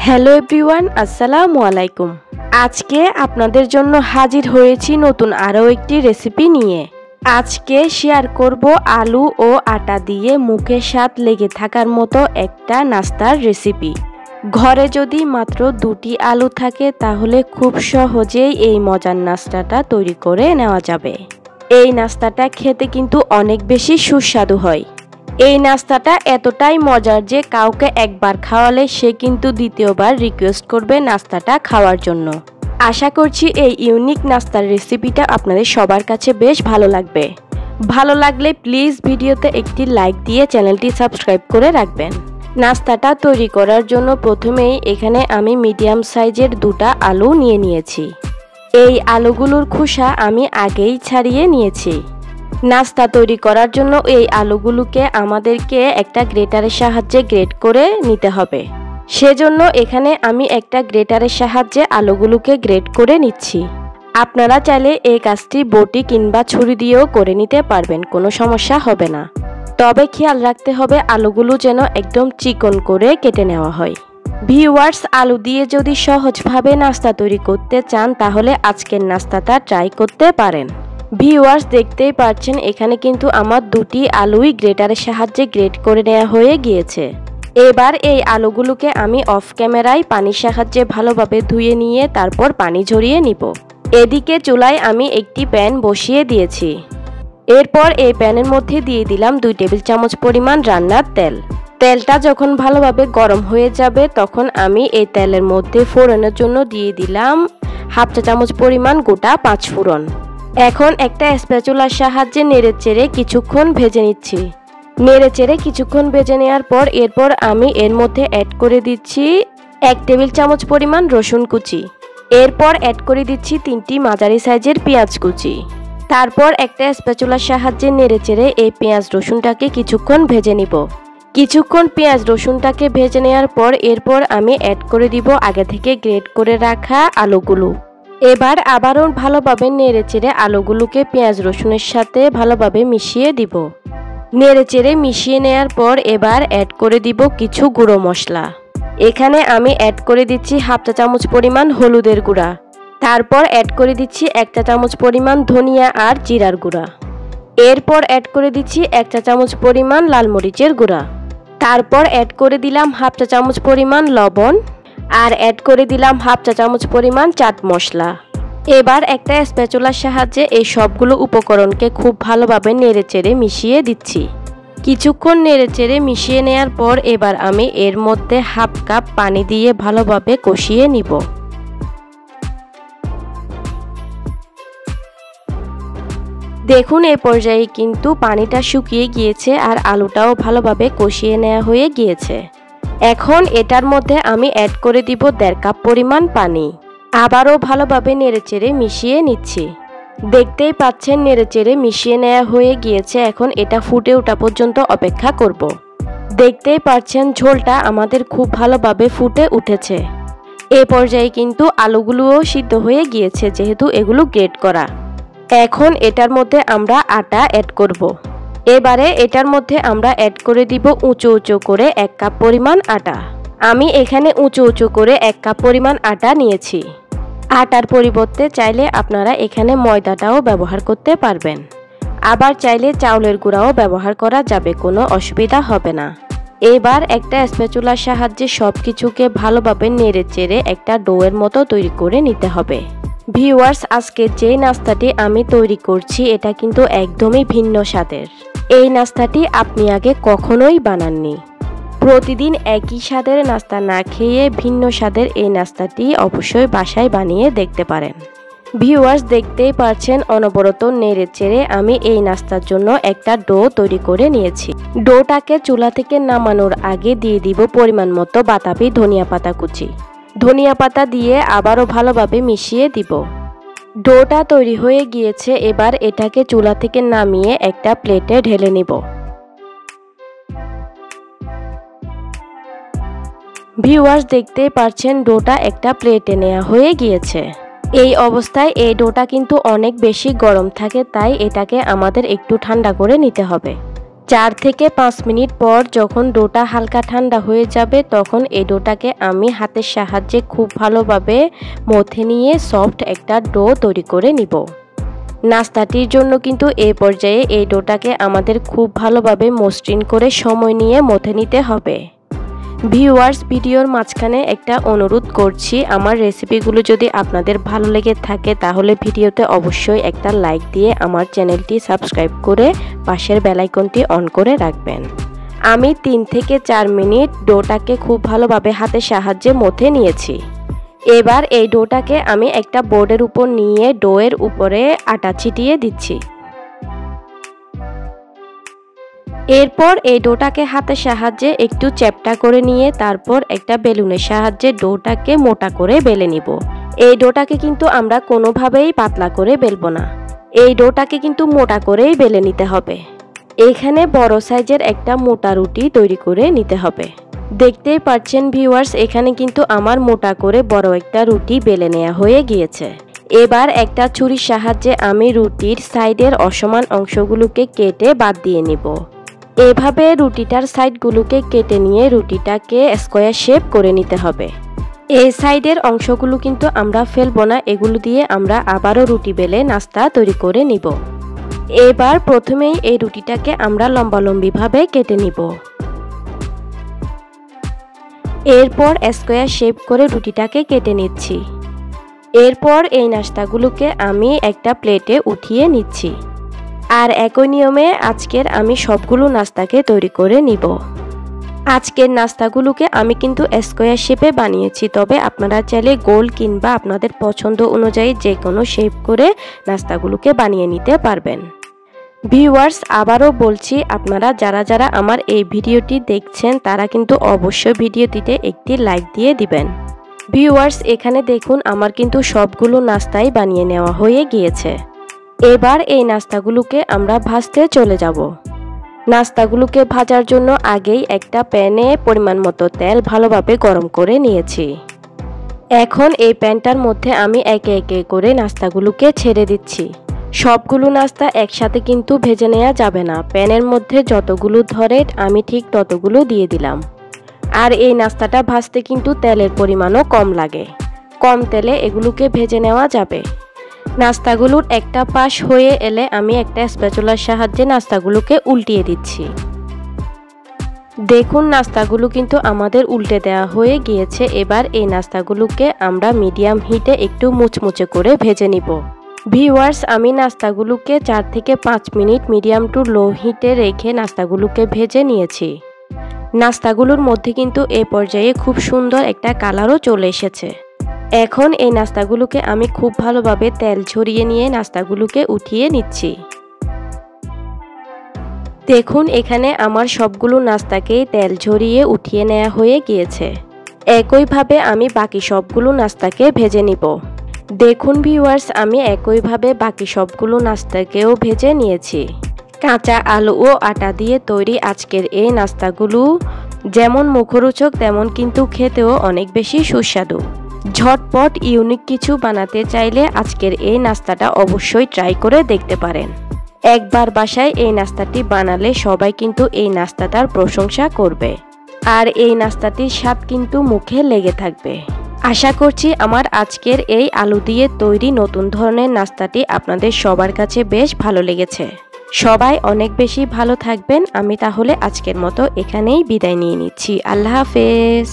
Hello everyone, আসসালামু আলাইকুম। আজকে আপনাদের জন্য হাজির হয়েছি নতুন আরও একটি রেসিপি নিয়ে। আজকে শেয়ার করব আলু ও আটা দিয়ে মুখে স্বাদ লেগে থাকার মতো একটা নাস্তার রেসিপি। ঘরে যদি মাত্র 2টি আলু থাকে তাহলে খুব সহজেই এই মজার নাস্তাটা তৈরি করে নেওয়া যাবে। এই নাস্তাটা খেতে কিন্তু অনেক বেশি সুস্বাদু হয়। এই নাস্তাটা এতটাই মজার যে কাউকে একবার খাওয়ালে সে কিন্তু দ্বিতীয়বার রিকোয়েস্ট করবে নাস্তাটা খাওয়ার জন্য। আশা করছি এই ইউনিক নাস্তার রেসিপিটা আপনাদের সবার কাছে বেশ ভালো লাগবে। ভালো লাগলে প্লিজ ভিডিওতে একটি লাইক দিয়ে চ্যানেলটি সাবস্ক্রাইব করে রাখবেন। নাস্তাটা তৈরি করার জন্য প্রথমেই এখানে আমি মিডিয়াম সাইজের 2টা আলু নিয়েছি। এই আলুগুলোর খোসা আমি আগেই ছাড়িয়ে নিয়েছি। নাস্তা তৈরি করার জন্য এই আলুগুলোকে আমাদেরকে একটা গ্রেটারের সাহায্যে গ্রেট করে নিতে হবে। সেজন্য এখানে আমি একটা গ্রেটারের সাহায্যে আলুগুলোকে গ্রেট করে নিচ্ছি। আপনারা চাইলে এই কাজটি বটি কিংবা ছুরি দিয়েও করে নিতে পারবেন, কোনো সমস্যা হবে না। তবে খেয়াল রাখতে হবে আলুগুলো যেন একদম চিকন করে কেটে নেওয়া হয়। ভিউয়ার্স, আলু দিয়ে যদি সহজভাবে নাস্তা তৈরি করতে চান তাহলে আজকের নাস্তাটা ট্রাই করতে পারেন। ভিউয়ার্স, দেখতেই পাচ্ছেন এখানে কিন্তু আমার 2টি আলুই গ্রেটারের সাহায্যে গ্রেট করে নেওয়া হয়ে গিয়েছে। এবার এই আলুগুলোকে আমি অফ ক্যামেরায় পানির সাহায্যে ভালোভাবে ধুয়ে নিয়ে তারপর পানি ঝরিয়ে নিব। এদিকে চুলায় আমি একটি প্যান বসিয়ে দিয়েছি। এরপর এই প্যানের মধ্যে দিয়ে দিলাম 2 টেবিল চামচ পরিমাণ রান্নার তেল। তেলটা যখন ভালোভাবে গরম হয়ে যাবে তখন আমি এই তেলের মধ্যে ফোড়নের জন্য দিয়ে দিলাম হাফ চা চামচ পরিমাণ গোটা 5 ফোড়ন। এখন একটা স্প্যাচুলার সাহায্যে নেড়েচেড়ে কিছুক্ষণ ভেজে নিচ্ছি। নেড়েচেড়ে কিছুক্ষণ ভেজে নেওয়ার পর এরপর আমি এর মধ্যে অ্যাড করে দিচ্ছি 1 টেবিল চামচ পরিমাণ রসুন কুচি। এরপর অ্যাড করে দিচ্ছি 3টি মাঝারি সাইজের পেঁয়াজ কুচি। তারপর একটা স্প্যাচুলার সাহায্যে নেড়েচেড়ে এই পেঁয়াজ রসুনটাকে কিছুক্ষণ ভেজে নিব। কিছুক্ষণ পেঁয়াজ রসুনটাকে ভেজে নেওয়ার পর এরপর আমি অ্যাড করে দিব আগে থেকে গ্রেট করে রাখা আলুগুলো। এবার আবারও ভালোভাবে নেড়েচেড়ে আলুগুলোকে পেঁয়াজ রসুনের সাথে ভালোভাবে মিশিয়ে দিব। নেড়েচেড়ে মিশিয়ে নেওয়ার পর এবার অ্যাড করে দিব কিছু গুঁড়ো মশলা। এখানে আমি অ্যাড করে দিচ্ছি হাফ চা চামচ পরিমাণ হলুদের গুঁড়া। তারপর অ্যাড করে দিচ্ছি 1 চা চামচ পরিমাণ ধনিয়া আর জিরার গুঁড়া। এরপর অ্যাড করে দিচ্ছি 1 চা চামচ পরিমাণ লাল মরিচের গুঁড়া। তারপর অ্যাড করে দিলাম হাফ চা চামচ পরিমাণ লবণ আর অ্যাড করে দিলাম হাফ চা চামচ পরিমাণ চাট মশলা। এবার একটা স্প্যাচুলার সাহায্যে এই সবগুলো উপকরণকে খুব ভালোভাবে নেড়েচেড়ে মিশিয়ে দিচ্ছি। কিছুক্ষণ নেড়েচেড়ে মিশিয়ে নেওয়ার পর এবার আমি এর মধ্যে হাফ কাপ পানি দিয়ে ভালোভাবে কষিয়ে নিব। দেখুন এই পর্যায়ে কিন্তু পানিটা শুকিয়ে গিয়েছে আর আলুটাও ভালোভাবে কষিয়ে নেওয়া হয়ে গিয়েছে। এখন এটার মধ্যে আমি অ্যাড করে দিব 1.5 কাপ পরিমাণ পানি। আবারও ভালোভাবে নেড়েচেড়ে মিশিয়ে নিচ্ছি। দেখতেই পাচ্ছেন নেড়েচেড়ে মিশিয়ে নেওয়া হয়ে গিয়েছে। এখন এটা ফুটে ওঠা পর্যন্ত অপেক্ষা করব। দেখতেই পাচ্ছেন ঝোলটা আমাদের খুব ভালোভাবে ফুটে উঠেছে। এই পর্যায়ে কিন্তু আলুগুলোও সিদ্ধ হয়ে গিয়েছে যেহেতু এগুলো গ্রেট করা। এখন এটার মধ্যে আমরা আটা অ্যাড করব। এবারে এটার মধ্যে আমরা অ্যাড করে দিব উঁচু উঁচু করে 1 কাপ পরিমাণ আটা। আমি এখানে উঁচু উঁচু করে 1 কাপ পরিমাণ আটা নিয়েছি। আটার পরিবর্তে চাইলে আপনারা এখানে ময়দাটাও ব্যবহার করতে পারবেন। আবার চাইলে চাউলের গুঁড়াও ব্যবহার করা যাবে, কোনো অসুবিধা হবে না। এবার একটা স্প্যাচুলার সাহায্যে সব কিছুকে ভালোভাবে নেড়েচেড়ে একটা ডোয়ের মতো তৈরি করে নিতে হবে। ভিউয়ার্স, আজকে যে নাস্তাটি আমি তৈরি করছি এটা কিন্তু একদমই ভিন্ন স্বাদের। এই নাস্তাটি আপনি আগে কখনোই বানাননি। প্রতিদিন একই স্বাদের নাস্তা না খেয়ে ভিন্ন স্বাদের এই নাস্তাটি অবশ্যই বাসায় বানিয়ে দেখতে পারেন। ভিউয়ার্স, দেখতেই পাচ্ছেন অনবরত নেড়েচেড়ে আমি এই নাস্তার জন্য একটা ডো তৈরি করে নিয়েছি। ডোটাকে চুলা থেকে নামানোর আগে দিয়ে দিব পরিমাণ মতো বাতাবি ধনিয়া পাতা কুচি। ধনিয়া পাতা দিয়ে আবারও ভালোভাবে মিশিয়ে দিব। ডোটা তৈরি হয়ে গিয়েছে। এবার এটাকে চুলা থেকে নামিয়ে একটা প্লেটে ঢেলে নিব। ভিউয়ার্স, দেখতেই পাচ্ছেন ডোটা একটা প্লেটে নেওয়া হয়ে গিয়েছে। এই অবস্থায় এই ডোটা কিন্তু অনেক বেশি গরম থাকে, তাই এটাকে আমাদের একটু ঠান্ডা করে নিতে হবে। 4 থেকে 5 মিনিট পর যখন ডোটা হালকা ঠান্ডা হয়ে যাবে তখন এই ডোটাকে আমি হাতের সাহায্যে খুব ভালোভাবে মথে নিয়ে সফট একটা ডো তৈরি করে নিব। নাস্তাটির জন্য কিন্তু এই পর্যায়ে এই ডোটাকে আমাদের খুব ভালোভাবে মসৃণ করে সময় নিয়ে মথে নিতে হবে। ভিউয়ার্স, ভিডিওর মাঝখানে একটা অনুরোধ করছি, আমার রেসিপিগুলো যদি আপনাদের ভালো লেগে থাকে তাহলে ভিডিওতে অবশ্যই একটা লাইক দিয়ে আমার চ্যানেলটি সাবস্ক্রাইব করে পাশের বেল আইকনটি অন করে রাখবেন। আমি 3 থেকে 4 মিনিট ডোটাকে খুব ভালোভাবে হাতের সাহায্যে মথে নিয়েছি। এবার এই ডোটাকে আমি একটা বোর্ডের উপর নিয়ে ডোয়ের উপরে আটা ছিটিয়ে দিচ্ছি। এরপর এই ডোটাকে হাতের সাহায্যে একটু চ্যাপ্টা করে নিয়ে তারপর একটা বেলুনের সাহায্যে ডোটাকে মোটা করে বেলে নিব। এই ডোটাকে কিন্তু আমরা কোনোভাবেই পাতলা করে বেলবো না, এই ডোটাকে কিন্তু মোটা করেই বেলে নিতে হবে। এখানে বড় সাইজের একটা মোটা রুটি তৈরি করে নিতে হবে। দেখতেই পাচ্ছেন ভিউয়ার্স, এখানে কিন্তু আমার মোটা করে বড় একটা রুটি বেলে নেওয়া হয়ে গিয়েছে। এবার একটা ছুরির সাহায্যে আমি রুটির সাইডের অসমান অংশগুলোকে কেটে বাদ দিয়ে নিব। এভাবে রুটিটার সাইডগুলোকে কেটে নিয়ে রুটিটাকে স্কোয়ার শেপ করে নিতে হবে। এই সাইডের অংশগুলো কিন্তু আমরা ফেলবো না, এগুলো দিয়ে আমরা আবারও রুটি বেলে নাস্তা তৈরি করে নিব। এবার প্রথমেই এই রুটিটাকে আমরা লম্বালম্বিভাবে কেটে নিব। এরপর স্কোয়ার শেপ করে রুটিটাকে কেটে নিচ্ছি। এরপর এই নাস্তাগুলোকে আমি একটা প্লেটে উঠিয়ে নিচ্ছি। আর একই নিয়মে আজকের আমি সবগুলো নাস্তাকে তৈরি করে নিব। আজকের নাস্তাগুলোকে আমি কিন্তু স্কোয়ার শেপে বানিয়েছি, তবে আপনারা চাইলে গোল কিংবা আপনাদের পছন্দ অনুযায়ী যে কোনো শেপ করে নাস্তাগুলোকে বানিয়ে নিতে পারবেন। ভিউয়ার্স, আবারও বলছি, আপনারা যারা যারা আমার এই ভিডিওটি দেখছেন তারা কিন্তু অবশ্যই ভিডিওটিতে একটি লাইক দিয়ে দিবেন। ভিউয়ার্স, এখানে দেখুন আমার কিন্তু সবগুলো নাস্তাই বানিয়ে নেওয়া হয়ে গিয়েছে। এবার এই নাস্তাগুলোকে আমরা ভাজতে চলে যাব। নাস্তাগুলোকে ভাজার জন্য আগেই একটা প্যানে পরিমাণ মতো তেল ভালোভাবে গরম করে নিয়েছি। এখন এই প্যানটার মধ্যে আমি একে একে করে নাস্তাগুলোকে ছেড়ে দিচ্ছি। সবগুলো নাস্তা একসাথে কিন্তু ভেজে নেওয়া যাবে না, প্যানের মধ্যে যতগুলো ধরে আমি ঠিক ততগুলো দিয়ে দিলাম। আর এই নাস্তাটা ভাজতে কিন্তু তেলের পরিমাণও কম লাগে, কম তেলে এগুলোকে ভেজে নেওয়া যাবে। নাস্তাগুলোর একটা পাশ হয়ে এলে আমি একটা স্প্যাচুলার সাহায্যে নাস্তাগুলোকে উল্টিয়ে দিচ্ছি। দেখুন নাস্তাগুলো কিন্তু আমাদের উল্টে দেওয়া হয়ে গিয়েছে। এবার এই নাস্তাগুলোকে আমরা মিডিয়াম হিটে একটু মুচমুচে করে ভেজে নিব। ভিউয়ার্স, আমি নাস্তাগুলোকে 4 থেকে 5 মিনিট মিডিয়াম টু লো হিটে রেখে নাস্তাগুলোকে ভেজে নিয়েছি। নাস্তাগুলোর মধ্যে কিন্তু এই পর্যায়ে খুব সুন্দর একটা কালারও চলে এসেছে। এখন এই নাস্তাগুলোকে আমি খুব ভালোভাবে তেল ঝরিয়ে নিয়ে নাস্তাগুলোকে উঠিয়ে নিচ্ছি। দেখুন এখানে আমার সবগুলো নাস্তাকেই তেল ঝরিয়ে উঠিয়ে নেওয়া হয়ে গিয়েছে। একইভাবে আমি বাকি সবগুলো নাস্তাকে ভেজে নিব। দেখুন ভিউয়ার্স, আমি একইভাবে বাকি সবগুলো নাস্তাকেও ভেজে নিয়েছি। কাঁচা আলু ও আটা দিয়ে তৈরি আজকের এই নাস্তাগুলো যেমন মুখরোচক তেমন কিন্তু খেতেও অনেক বেশি সুস্বাদু। ঝটপট ইউনিক কিছু বানাতে চাইলে আজকের এই নাস্তাটা অবশ্যই ট্রাই করে দেখতে পারেন। একবার বাসায় এই নাস্তাটি বানালে সবাই কিন্তু এই নাস্তাটার প্রশংসা করবে, আর এই নাস্তাটির স্বাদ কিন্তু মুখে লেগে থাকবে। আশা করছি আমার আজকের এই আলু দিয়ে তৈরি নতুন ধরনের নাস্তাটি আপনাদের সবার কাছে বেশ ভালো লেগেছে। সবাই অনেক বেশি ভালো থাকবেন। আমি তাহলে আজকের মতো এখানেই বিদায় নিয়ে নিচ্ছি। আল্লাহ হাফেজ।